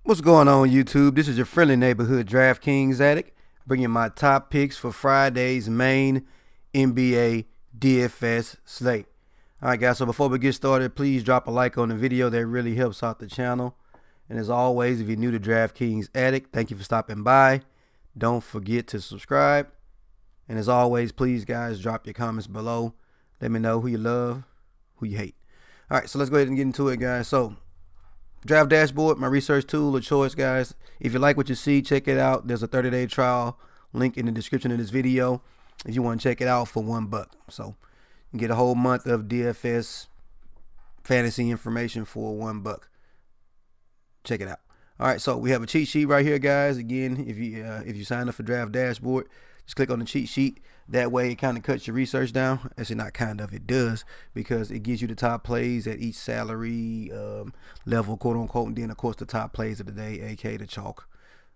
What's going on, YouTube? This is your friendly neighborhood DraftKings addict, bringing my top picks for Friday's main NBA DFS slate. All right, guys, so before we get started, please drop a like on the video. That really helps out the channel. And as always, if you're new to DraftKings addict, thank you for stopping by. Don't forget to subscribe. And as always, please, guys, drop your comments below. Let me know who you love, who you hate. All right, so let's go ahead and get into it, guys. So, Draft Dashboard, my research tool of choice, guys. If you like what you see, check it out. There's a 30-day trial link in the description of this video if you want to check it out for $1. So you get a whole month of DFS fantasy information for $1. Check it out. All right, so we have a cheat sheet right here, guys. Again, if you sign up for Draft Dashboard, just click on the cheat sheet. That way, it kind of cuts your research down. Actually, not kind of, it does, because it gives you the top plays at each salary level, quote unquote, and then of course the top plays of the day, aka the chalk,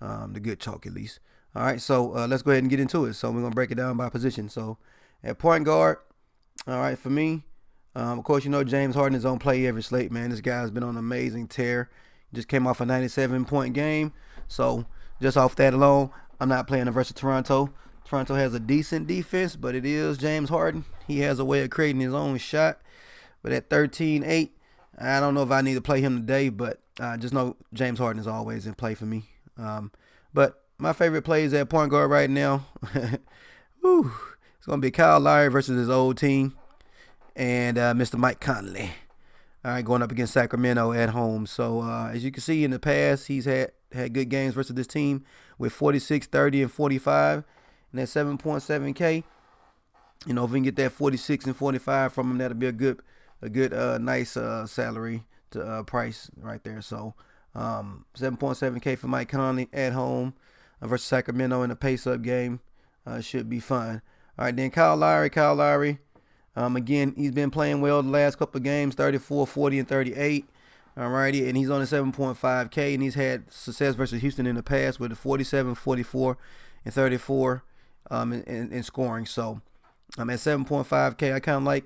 the good chalk at least. All right, so let's go ahead and get into it. So we're gonna break it down by position. So at point guard, all right, for me, of course, you know James Harden is on play every slate, man. This guy's been on an amazing tear. Just came off a 97-point game. So just off that alone, I'm not playing versus Toronto. Toronto has a decent defense, but it is James Harden. He has a way of creating his own shot. But at 13-8, I don't know if I need to play him today, but just know James Harden is always in play for me. But my favorite plays at point guard right now, whew, it's going to be Kyle Lowry versus his old team and Mr. Mike Conley. All right, going up against Sacramento at home. So as you can see in the past, he's had good games versus this team with 46, 30, and 45. And that 7.7K, you know, if we can get that 46 and 45 from him, that'll be a good, nice salary to price right there. So 7.7K for Mike Conley at home versus Sacramento in a pace-up game should be fine. All right, then Kyle Lowry. Again, he's been playing well the last couple of games, 34, 40, and 38. All righty, and he's on a 7.5K, and he's had success versus Houston in the past with a 47, 44, and 34 in scoring. So I'm at 7.5K. I kind of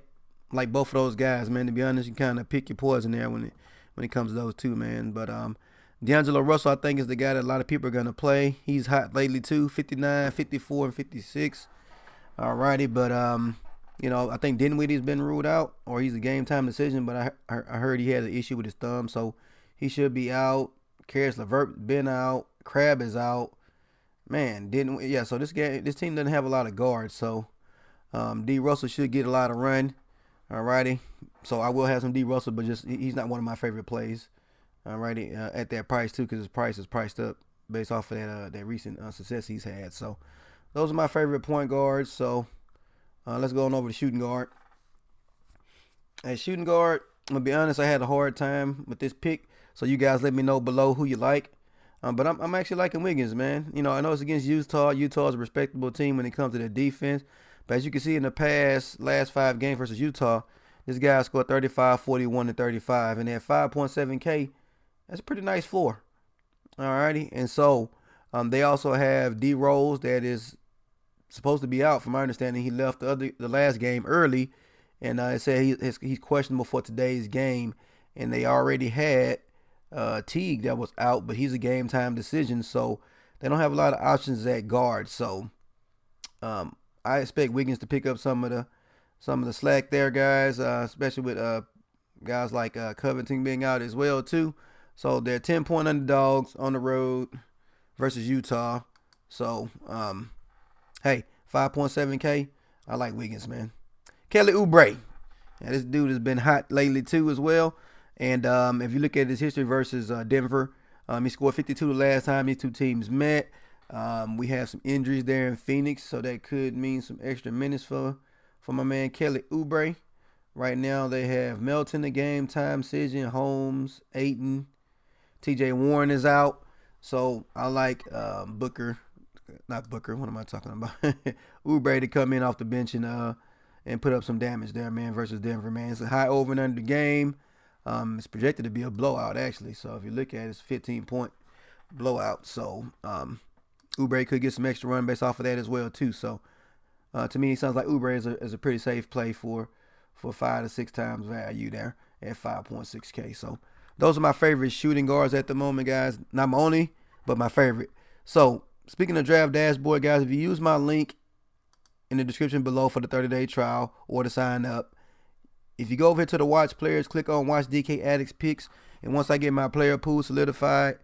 like both of those guys, man. To be honest, you kind of pick your poison there when it comes to those two, man. But D'Angelo Russell, I think, is the guy that a lot of people are going to play. He's hot lately, too, 59, 54, and 56. All righty, but you know, I think Dinwiddie's been ruled out, or he's a game time decision, but I heard he had an issue with his thumb, so he should be out. Karis LeVert been out. Crab is out. Man, so this team doesn't have a lot of guards, so D Russell should get a lot of run. Alrighty, so I will have some D Russell, but just he's not one of my favorite plays. Alrighty, at that price too, because his price is priced up based off of that recent success he's had. So those are my favorite point guards. So let's go on over to shooting guard. At shooting guard, I'm gonna be honest, I had a hard time with this pick. So you guys let me know below who you like. But I'm actually liking Wiggins, man. You know, I know it's against Utah. Utah's a respectable team when it comes to their defense. But as you can see in the last 5 games versus Utah, this guy scored 35, 41, and 35. And at 5.7K, that's a pretty nice floor. Alrighty. And so they also have D Rose that is supposed to be out. From my understanding, he left the last game early. And it said he's questionable for today's game. And they already had Teague that was out, but he's a game time decision, so they don't have a lot of options at guard. So I expect Wiggins to pick up some of the slack there, guys, especially with guys like Covington being out as well too. So they're 10-point underdogs on the road versus Utah. So hey, 5.7K, I like Wiggins, man. Kelly Oubre, now this dude has been hot lately too as well. And if you look at his history versus Denver, he scored 52 the last time these two teams met. We have some injuries there in Phoenix, so that could mean some extra minutes for my man Kelly Oubre. Right now they have Melton, the game time decision, Holmes, Ayton, TJ Warren is out. So I like Booker, not Booker, what am I talking about? Oubre to come in off the bench and put up some damage there, man, versus Denver, man. It's a high over and under the game. It's projected to be a blowout, actually. So if you look at it, it's a 15-point blowout. So Oubre could get some extra run based off of that as well, too. So to me, it sounds like Oubre is a pretty safe play for 5 to 6 times value there at 5.6K. So those are my favorite shooting guards at the moment, guys. Not my only, but my favorite. So, speaking of draft dashboard, guys, if you use my link in the description below for the 30-day trial or to sign up, if you go over here to the watch players, click on watch DK Addicts picks, and once I get my player pool solidified,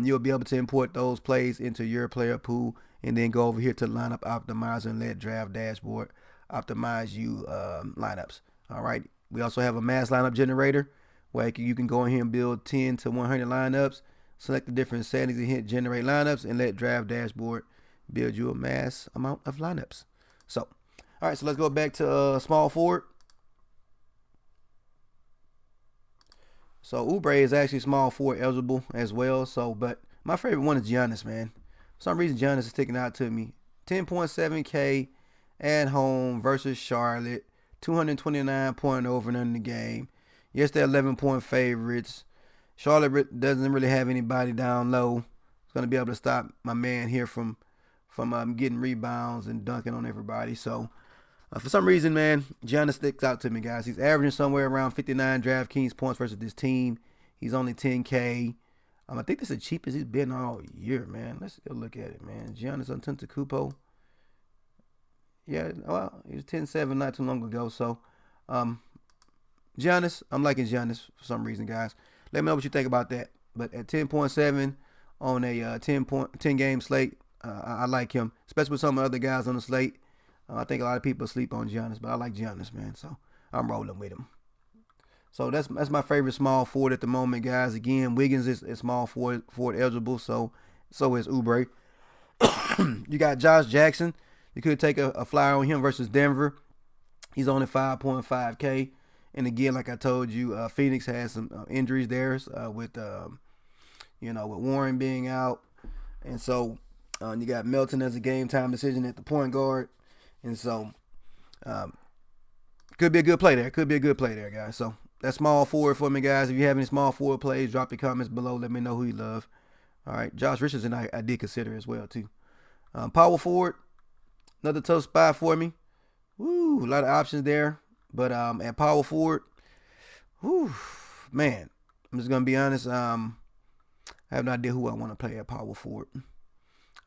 you'll be able to import those plays into your player pool, and then go over here to lineup optimizer and let draft dashboard optimize you lineups. All right. We also have a mass lineup generator where you can go in here and build 10 to 100 lineups, select the different settings and hit generate lineups, and let draft dashboard build you a mass amount of lineups. So, all right, so let's go back to small forward. So Oubre is actually small forward eligible as well. So, but my favorite one is Giannis, man. For some reason, Giannis is sticking out to me. 10.7K at home versus Charlotte. 229 point over in the game. Yes, they're 11-point favorites. Charlotte doesn't really have anybody down low. It's going to be able to stop my man here from getting rebounds and dunking on everybody. So, for some reason, man, Giannis sticks out to me, guys. He's averaging somewhere around 59 DraftKings points versus this team. He's only 10K. I think this is the cheapest he's been all year, man. Let's go look at it, man. Giannis Antetokounmpo. Yeah, well, he was 10-7 not too long ago. So, Giannis, I'm liking Giannis for some reason, guys. Let me know what you think about that. But at 10.7 on a 10 game slate, I like him, especially with some of the other guys on the slate. I think a lot of people sleep on Giannis, but I like Giannis, man. So I'm rolling with him. So that's my favorite small forward at the moment, guys. Again, Wiggins is small forward eligible, so is Oubre. You got Josh Jackson. You could take a flyer on him versus Denver. He's only 5.5K. And again, like I told you, Phoenix has some injuries there with Warren being out, and so you got Melton as a game time decision at the point guard, and so could be a good play there. Guys. So that's small forward for me, guys. If you have any small forward plays, drop your comments below. Let me know who you love. All right, Josh Richardson, I did consider as well too. Power forward, another tough spot for me. Woo, a lot of options there. But at power forward, man, I'm just gonna be honest. I have no idea who I want to play at power forward.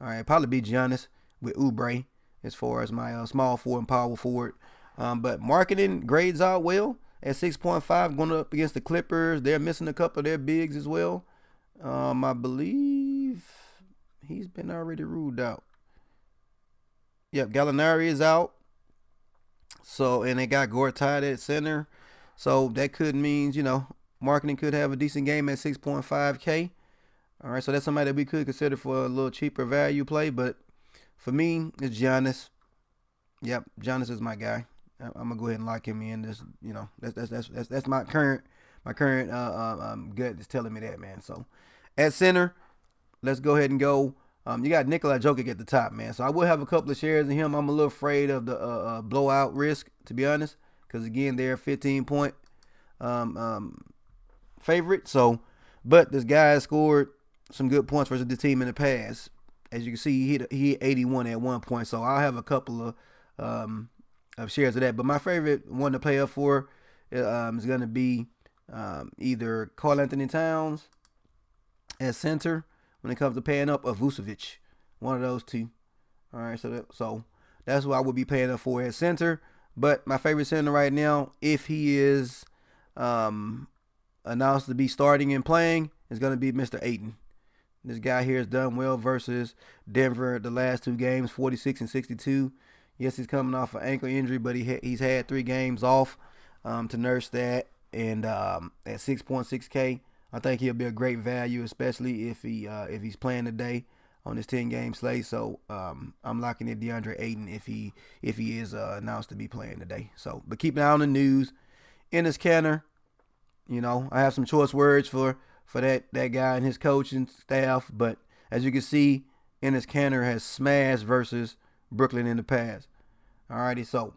All right, probably be Giannis with Oubre as far as my small forward and power forward. But marketing grades out well at 6.5, going up against the Clippers. They're missing a couple of their bigs as well. I believe he's been already ruled out. Yep, Gallinari is out. So, and they got Gortat at center. So that could mean, marketing could have a decent game at 6.5K. All right, so that's somebody that we could consider for a little cheaper value play. But for me, it's Giannis. Yep, Giannis is my guy. I'm gonna go ahead and lock him in. This, that's my current gut is telling me that, man. So at center, let's go ahead and go. You got Nikola Jokic at the top, man. So I will have a couple of shares in him. I'm a little afraid of the blowout risk, to be honest, because again they're 15-point favorite. So, but this guy has scored some good points versus the team in the past. As you can see, he hit 81 at one point. So I'll have a couple of shares of that. But my favorite one to play up for is going to be either Karl Anthony Towns at center when it comes to paying up, or Vucevic, one of those two. All right, so that's what I would be paying up for at center. But my favorite center right now, if he is announced to be starting and playing, is going to be Mr. Ayton. This guy here has done well versus Denver the last two games, 46 and 62. Yes, he's coming off an ankle injury, but he's had 3 games off to nurse that. And at 6.6K, I think he'll be a great value, especially if he's playing today on this 10-game slate. So I'm locking in DeAndre Ayton if he is announced to be playing today. So, but keep an eye on the news. Enes Kanter, I have some choice words for that guy and his coaching staff. But as you can see, Enes Kanter has smashed versus Brooklyn in the past. Alrighty, so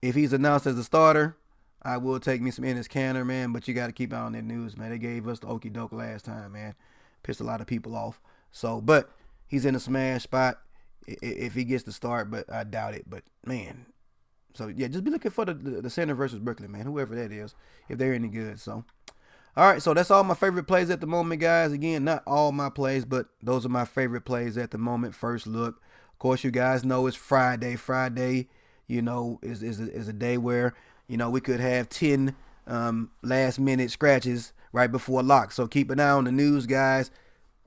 if he's announced as a starter, I will take me some Enes Kanter, man, but you got to keep out on that news, man. They gave us the okie doke last time, man. Pissed a lot of people off. So, but he's in a smash spot if he gets the start, but I doubt it. But, man, so, yeah, just be looking for the center versus Brooklyn, man, whoever that is, if they're any good. So, All right, so that's all my favorite plays at the moment, guys. Again, not all my plays, but those are my favorite plays at the moment. First look. Of course, you guys know it's Friday. Friday, is a day where, we could have 10 last minute scratches right before lock. So keep an eye on the news, guys.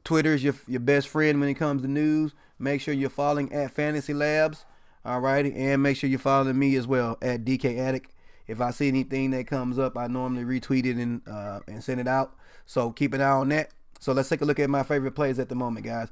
Twitter is your best friend when it comes to news. Make sure you're following at Fantasy Labs. All righty, and make sure you're following me as well at DK Addict. If I see anything that comes up, I normally retweet it and send it out. So keep an eye on that. So let's take a look at my favorite plays at the moment, guys.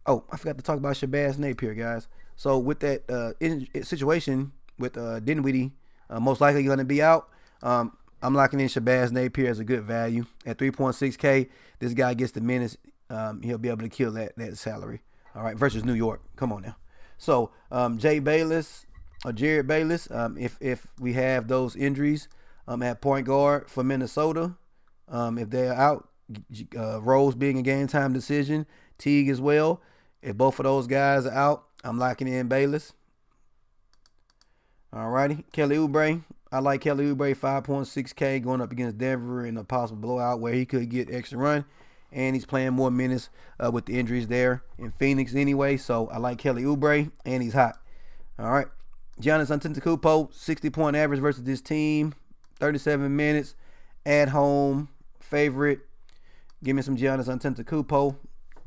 Oh, I forgot to talk about Shabazz Napier, guys. So with that situation with Dinwiddie most likely going to be out, I'm locking in Shabazz Napier as a good value at 3.6K. This guy gets the minutes. He'll be able to kill that salary. All right, versus New York. Come on now. So Jared Bayless, if we have those injuries at point guard for Minnesota, if they're out, Rose being a game time decision, Teague as well. If both of those guys are out, I'm locking in Bayless. All righty, Kelly Oubre. I like Kelly Oubre, 5.6K going up against Denver in a possible blowout where he could get extra run. And he's playing more minutes with the injuries there in Phoenix anyway. So I like Kelly Oubre, and he's hot. All right. Giannis Antetokounmpo, 60-point average versus this team. 37 minutes at home. Favorite. Give me some Giannis Antetokounmpo.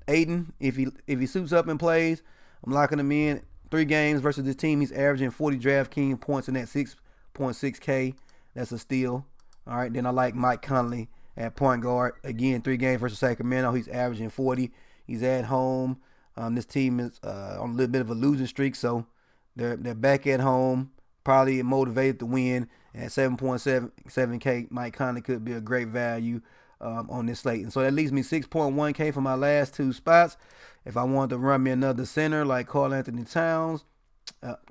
Aiden, if he suits up and plays, I'm locking him in. 3 games versus this team. He's averaging 40 DraftKings points in that 6.6K. That's a steal. All right. Then I like Mike Conley at point guard. Again, 3 games versus Sacramento. He's averaging 40. He's at home. This team is on a little bit of a losing streak, so they're back at home, probably motivated to win. At 7.7K, Mike Conley could be a great value on this slate. And so that leaves me 6.1K for my last 2 spots. If I want to run me another center like Karl Anthony Towns,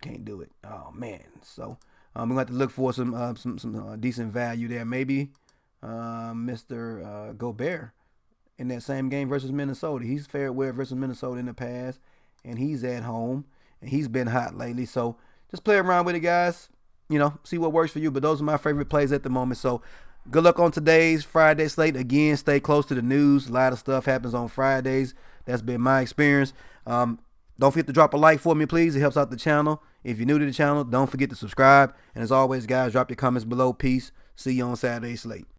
can't do it. Oh, man. So I'm going to have to look for some decent value there. Maybe Mr. Gobert in that same game versus Minnesota. He's fared well versus Minnesota in the past, and he's at home, and he's been hot lately. So just play around with it, guys. See what works for you. But those are my favorite plays at the moment. So good luck on today's Friday slate. Again, stay close to the news. A lot of stuff happens on Fridays. That's been my experience. Don't forget to drop a like for me, please. It helps out the channel. If you're new to the channel, don't forget to subscribe. And as always, guys, drop your comments below. Peace. See you on Saturday slate.